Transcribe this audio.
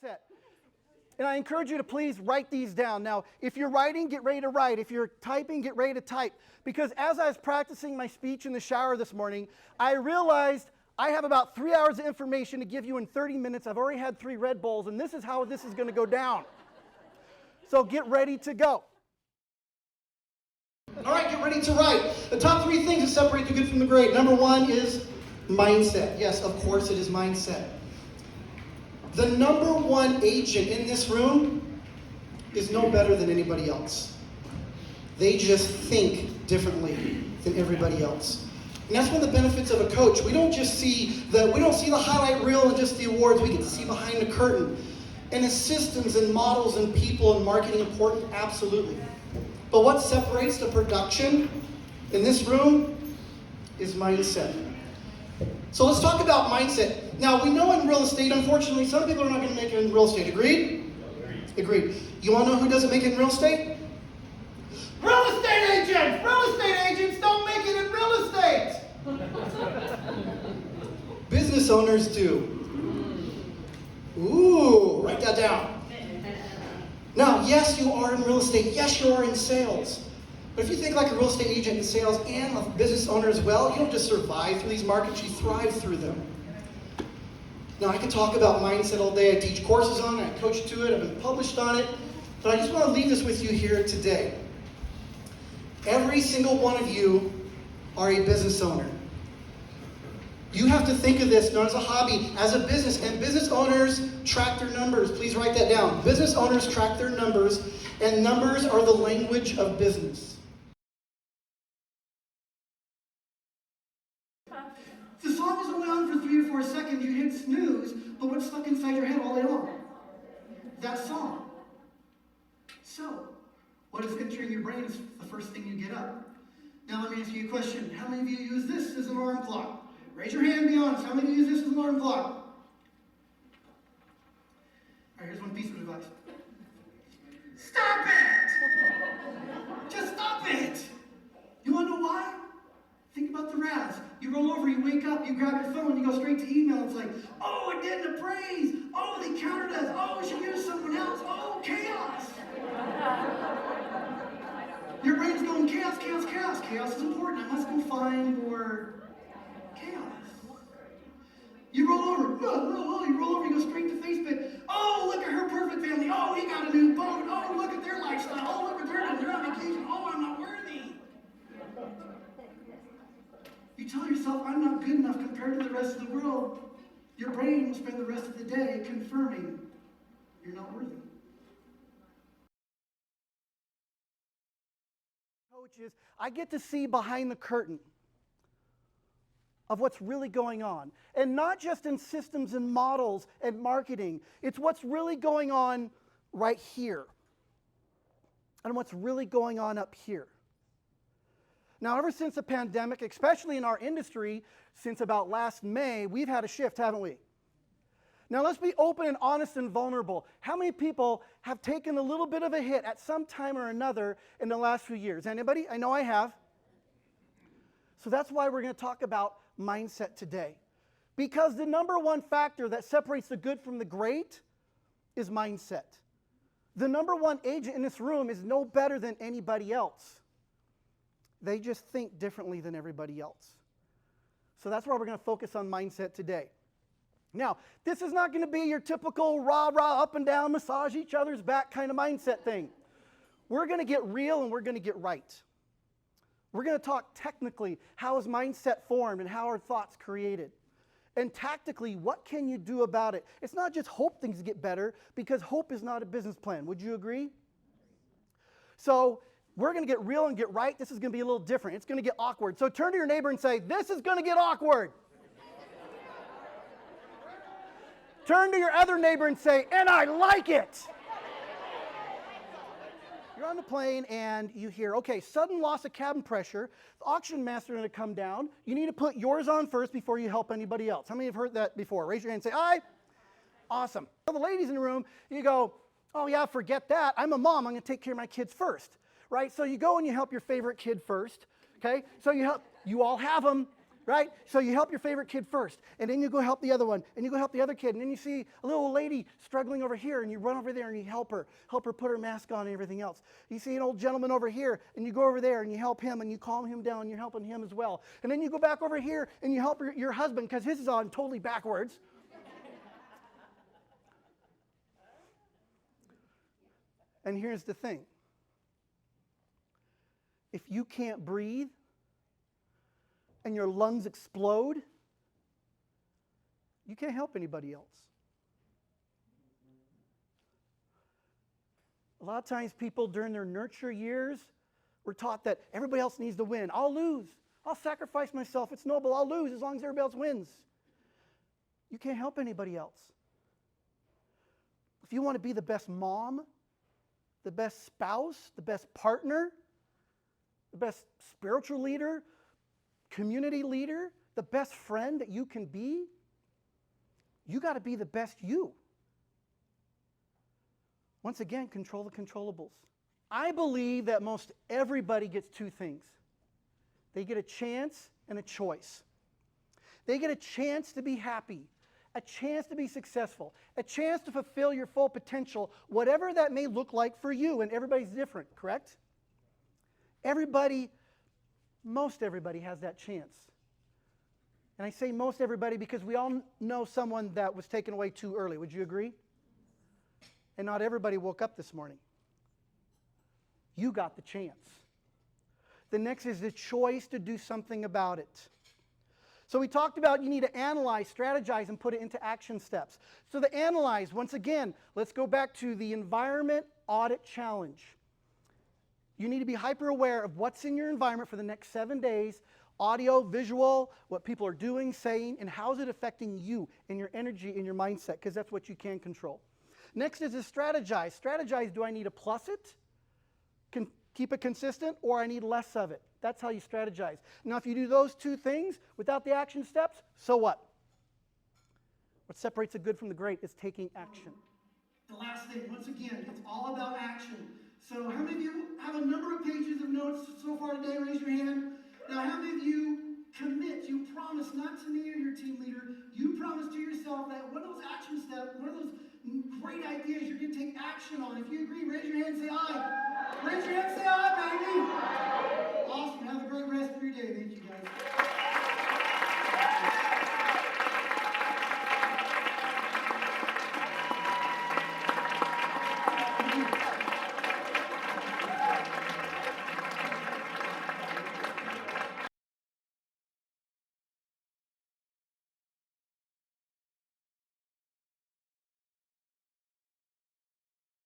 mindset. And I encourage you to please write these down. Now, if you're writing, get ready to write. If you're typing, get ready to type. Because as I was practicing my speech in the shower this morning, I realized I have about 3 hours of information to give you in 30 minutes. I've already had 3 Red Bulls, and this is how this is going to go down. So get ready to go. All right, get ready to write. The top 3 things that separate the good from the great. Number 1 is mindset. Yes, of course it is mindset. The number 1 agent in this room is no better than anybody else. They just think differently than everybody else. And that's one of the benefits of a coach. We don't see the highlight reel and just the awards. We get to see behind the curtain. And is systems and models and people and marketing important? Absolutely. But what separates the production in this room is mindset. So let's talk about mindset. Now, we know in real estate, unfortunately, some people are not going to make it in real estate. Agreed? Agreed. You want to know who doesn't make it in real estate? Real estate agents! Real estate agents don't make it in real estate! Business owners do. Ooh, write that down. Now, yes, you are in real estate. Yes, you are in sales. But if you think like a real estate agent in sales and a business owner as well, you don't just survive through these markets, you thrive through them. Now, I could talk about mindset all day. I teach courses on it. I coach to it. I've been published on it. But I just want to leave this with you here today. Every single one of you are a business owner. You have to think of this not as a hobby, as a business. And business owners track their numbers. Please write that down. Business owners track their numbers, and numbers are the language of business. The song is only on for 3 or 4 seconds. You hit snooze, but what's stuck inside your head all day long? That song. So, what is entering your brain is the first thing you get up. Now let me ask you a question. How many of you use this as an alarm clock? Raise your hand and be honest. How many of you use this as an alarm clock? All right, here's one piece of advice. Stop it! Just stop it! You want to know why? Think about the Ravs. You roll over, you wake up, you grab your phone, you go straight to email. It's like, oh, it didn't appraise. Oh, they countered us. Oh, we should use someone else. Oh, chaos. Your brain's going chaos, chaos, chaos. Chaos is important. I must go find more chaos. You roll over. You roll over, you go straight to Facebook. Oh, look at her perfect family. Oh, he got a new boat. Oh, look at their lifestyle. Oh, look what they're doing. They're on vacation. Oh, I'm not worthy. You tell yourself, I'm not good enough compared to the rest of the world. Your brain will spend the rest of the day confirming you're not worthy. Coaches, I get to see behind the curtain of what's really going on. And not just in systems and models and marketing. It's what's really going on right here. And what's really going on up here. Now, ever since the pandemic, especially in our industry, since about last May, we've had a shift, haven't we? Now, let's be open and honest and vulnerable. How many people have taken a little bit of a hit at some time or another in the last few years? Anybody? I know I have. So that's why we're going to talk about mindset today. Because the number 1 factor that separates the good from the great is mindset. The number 1 agent in this room is no better than anybody else. They just think differently than everybody else. So that's why we're going to focus on mindset today. Now, this is not going to be your typical rah-rah, up and down, massage each other's back kind of mindset thing. We're going to get real and we're going to get right. We're going to talk technically, how is mindset formed and how are thoughts created? And tactically, what can you do about it? It's not just hope things get better, because hope is not a business plan. Would you agree? So, we're going to get real and get right. This is going to be a little different. It's going to get awkward. So turn to your neighbor and say, this is going to get awkward. Turn to your other neighbor and say, and I like it. You're on the plane and you hear, okay, sudden loss of cabin pressure. The auction master is going to come down. You need to put yours on first before you help anybody else. How many have heard that before? Raise your hand and say, aye. Awesome. So the ladies in the room, you go, oh yeah, forget that. I'm a mom. I'm going to take care of my kids first. Right? So you go and you help your favorite kid first. Okay? So you all have them. right? So you help your favorite kid first, and then you go help the other one, and you go help the other kid, and then you see a little old lady struggling over here, and you run over there and you help her put her mask on and everything else. You see an old gentleman over here, and you go over there and you help him, and you calm him down, and you're helping him as well. And then you go back over here and you help your husband, because his is on totally backwards. And here's the thing. If you can't breathe and your lungs explode, you can't help anybody else. A lot of times people during their nurture years were taught that everybody else needs to win. I'll lose. I'll sacrifice myself. It's noble. I'll lose as long as everybody else wins. You can't help anybody else. If you want to be the best mom, the best spouse, the best partner, the best spiritual leader, community leader, the best friend that you can be, you got to be the best you. Once again, control the controllables. I believe that most everybody gets two things. They get a chance and a choice. They get a chance to be happy, a chance to be successful, a chance to fulfill your full potential, whatever that may look like for you, and everybody's different, correct? Most everybody has that chance. And I say most everybody because we all know someone that was taken away too early. Would you agree? And not everybody woke up this morning. You got the chance. The next is the choice to do something about it. So we talked about you need to analyze, strategize, and put it into action steps. So to analyze, once again, let's go back to the environment audit challenge. You need to be hyper aware of what's in your environment for the next 7 days, audio, visual, what people are doing, saying, and how is it affecting you and your energy and your mindset, because that's what you can control. Next is to strategize. Strategize, do I need to plus it, keep it consistent, or I need less of it? That's how you strategize. Now, if you do those two things without the action steps, so what? What separates the good from the great is taking action. The last thing, once again, it's all about action. So how many of you have a number of pages of notes so far today? Raise your hand. Now, how many of you commit, you promise, not to me or your team leader, you promise to yourself that one of those action steps, one of those great ideas you're going to take action on? If you agree, raise your hand and say aye. Raise your hand and say aye, baby. Awesome. Have a great rest of your day. Thank you, guys.